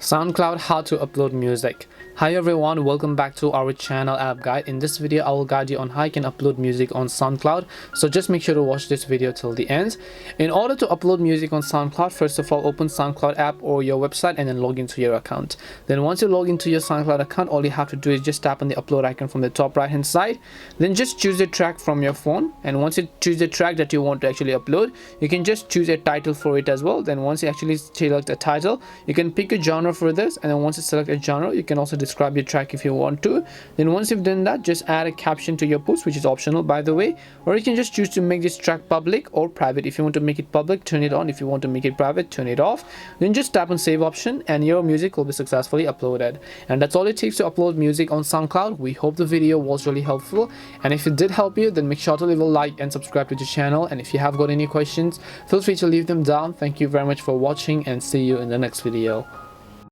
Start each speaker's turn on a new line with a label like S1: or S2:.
S1: SoundCloud, how to upload music. Hi everyone, welcome back to our channel app guide. In this video I will guide you on how you can upload music on SoundCloud, so just make sure to watch this video till the end. In order to upload music on SoundCloud, first of all open SoundCloud app or your website and then log into your account. Then once you log into your SoundCloud account, all you have to do is just tap on the upload icon from the top right hand side. Then just choose a track from your phone, and once you choose the track that you want to actually upload, you can just choose a title for it as well. Then once you actually select a title, you can pick a genre for this, and then once you select a genre, you can also describe your track if you want to. Then once you've done that, just add a caption to your post, which is optional by the way, or you can just choose to make this track public or private. If you want to make it public, turn it on. If you want to make it private, turn it off. Then just tap on save option and your music will be successfully uploaded. And that's all it takes to upload music on SoundCloud. We hope the video was really helpful, and if it did help you, then make sure to leave a like and subscribe to the channel. And if you have got any questions, feel free to leave them down. Thank you very much for watching, and see you in the next video.